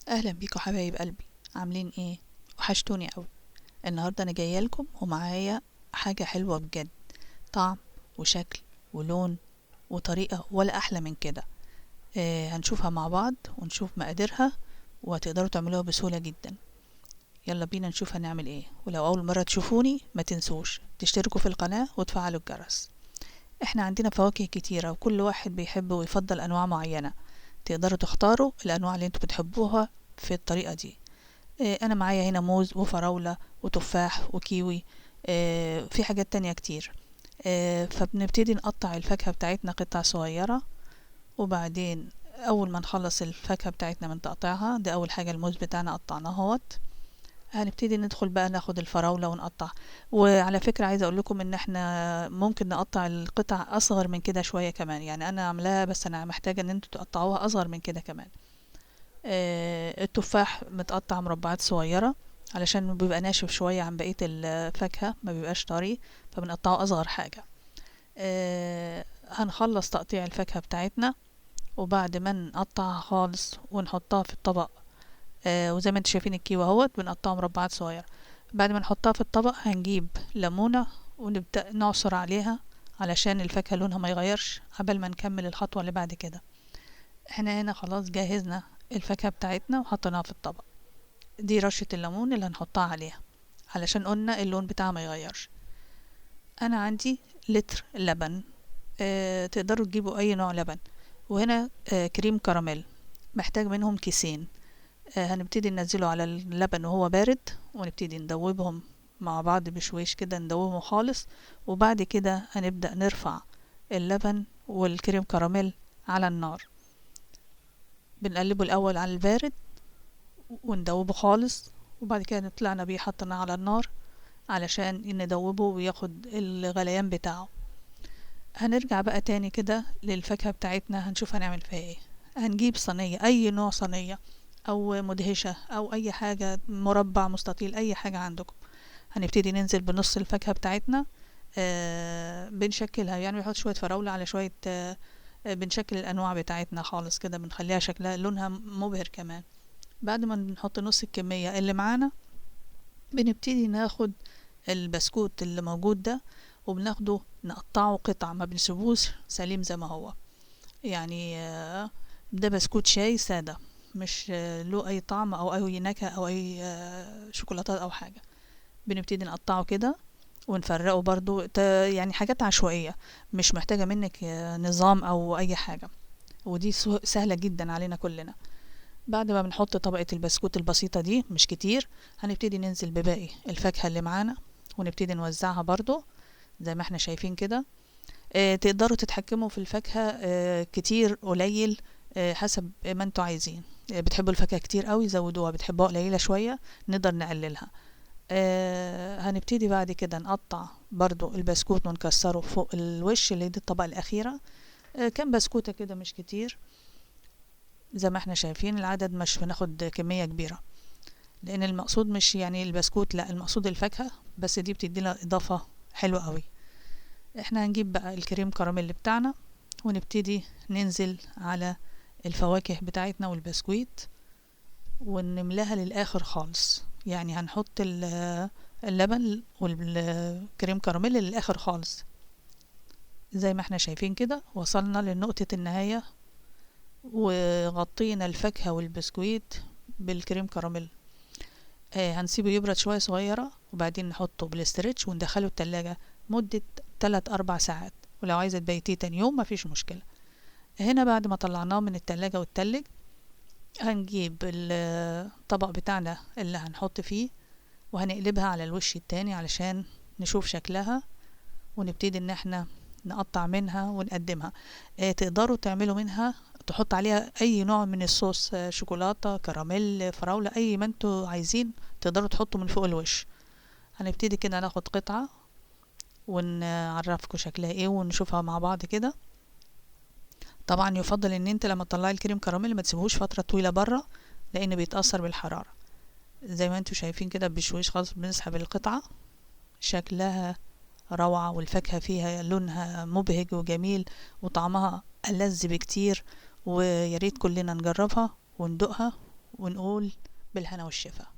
اهلا بيكم حبايب قلبي، عاملين ايه؟ وحشتوني قوي. النهارده انا جايه لكم ومعايا حاجه حلوه بجد، طعم وشكل ولون وطريقه ولا احلى من كده. هنشوفها مع بعض ونشوف مقاديرها، وهتقدروا تعملوها بسهوله جدا. يلا بينا نشوف هنعمل ايه. ولو اول مره تشوفوني ما تنسوش تشتركوا في القناه وتفعلوا الجرس. احنا عندنا فواكه كتيره وكل واحد بيحب ويفضل انواع معينه. تقدروا تختاروا الانواع اللي انتوا بتحبوها في الطريقه دي. انا معايا هنا موز وفراولة وتفاح وكيوي. في حاجات تانية كتير. فبنبتدي نقطع الفاكهة بتاعتنا قطع صغيرة، وبعدين اول ما نخلص الفاكهة بتاعتنا من تقطيعها، ده اول حاجة الموز بتاعنا قطعناه اهوت. هنبتدي ندخل بقى ناخد الفراولة ونقطع. وعلى فكرة عايزة اقول لكم ان احنا ممكن نقطع القطع اصغر من كده شوية كمان، يعني انا عاملاها بس انا محتاجة ان انتوا تقطعوها اصغر من كده كمان. التفاح متقطع مربعات صغيرة علشان بيبقى ناشف شوية عن بقية الفاكهة، ما بيبقاش طري، فبنقطعه أصغر حاجة. هنخلص تقطيع الفاكهة بتاعتنا، وبعد ما نقطعها خالص ونحطها في الطبق. وزي ما انتم شايفين الكيوة اهوت بنقطعه مربعات صغيرة. بعد ما نحطها في الطبق هنجيب ليمونة ونبدأ نعصر عليها علشان الفاكهة لونها ما يغيرش قبل ما نكمل الخطوة اللي بعد كده. احنا هنا خلاص جهزنا الفاكهة بتاعتنا وحطيناها في الطبق. دي رشة الليمون اللي هنحطها عليها علشان قلنا اللون بتاعها ما يغيرش. انا عندي لتر لبن. تقدروا تجيبوا اي نوع لبن. وهنا كريم كراميل، محتاج منهم كيسين. هنبتدي ننزله على اللبن وهو بارد، ونبتدي ندوبهم مع بعض بشويش كده، ندوبهم خالص. وبعد كده هنبدأ نرفع اللبن والكريم كراميل على النار. بنقلبه الاول على البارد وندوبه خالص، وبعد كده طلعنا بيه حطيناه على النار علشان ندوبه وياخد الغليان بتاعه. هنرجع بقى تاني كده للفاكهة بتاعتنا، هنشوف هنعمل فيها ايه. هنجيب صينية، اي نوع صينية او مدهشة او اي حاجة، مربع مستطيل اي حاجة عندكم. هنبتدي ننزل بنص الفاكهة بتاعتنا. بنشكلها، يعني بنحط شوية فراولة على شوية بنشكل الانواع بتاعتنا خالص كده، بنخليها شكلها لونها مبهر كمان. بعد ما نحط نص الكمية اللي معانا، بنبتدي ناخد البسكوت اللي موجود ده، وبناخده نقطعه قطع، ما بنسيبوش سليم زي ما هو. يعني ده بسكوت شاي سادة، مش له اي طعم او اي نكهة او اي شوكولاتات او حاجة. بنبتدي نقطعه كده ونفرقه برضو، يعني حاجات عشوائية، مش محتاجة منك نظام او اي حاجة. ودي سهلة جدا علينا كلنا. بعد ما بنحط طبقة البسكوت البسيطة دي، مش كتير، هنبتدي ننزل بباقي الفاكهة اللي معانا، ونبتدي نوزعها برضو زي ما احنا شايفين كده. تقدروا تتحكموا في الفاكهة كتير قليل، حسب ما انتوا عايزين. بتحبوا الفاكهة كتير قوي زودوها، بتحبوها قليلة شوية نقدر نقللها. هنبتدي بعد كده نقطع برضو البسكوت ونكسره فوق الوش اللي دي الطبقة الأخيرة. كام بسكوتة كده، مش كتير. زي ما احنا شايفين العدد مش بناخد كمية كبيرة، لان المقصود مش يعني البسكوت، لا المقصود الفاكهة، بس دي بتدي لها اضافة حلوة قوي. احنا هنجيب بقى الكريم كراميل بتاعنا، ونبتدي ننزل على الفواكه بتاعتنا والبسكويت، ونملاها للاخر خالص. يعني هنحط اللبن والكريم كراميل للاخر خالص. زي ما احنا شايفين كده وصلنا لنقطة النهاية، وغطينا الفاكهة والبسكويت بالكريم كراميل. هنسيبه يبرد شوية صغيرة، وبعدين نحطه بالاسترتش وندخله التلاجة مدة 3-4 ساعات. ولو عايزة تبيتيه تاني يوم مفيش مشكلة. هنا بعد ما طلعناه من التلاجة والتلج، هنجيب الطبق بتاعنا اللي هنحط فيه، وهنقلبها على الوش التاني علشان نشوف شكلها، ونبتدي ان احنا نقطع منها ونقدمها. تقدروا تعملوا منها، تحط عليها اي نوع من الصوص، شوكولاتة، كراميل، فراولة، اي ما انتوا عايزين تقدروا تحطوا من فوق الوش. هنبتدي كده ناخد قطعة ونعرفكم شكلها ايه ونشوفها مع بعض كده. طبعا يفضل ان انت لما تطلعي الكريم كراميل ما تسيبوش فترة طويلة بره، لان بيتأثر بالحرارة. زي ما انتوا شايفين كده بشويش خالص بنسحب القطعة. شكلها روعة، والفاكهة فيها لونها مبهج وجميل، وطعمها ألذ بكتير. وياريت كلنا نجربها وندوقها ونقول بالهنا والشفا.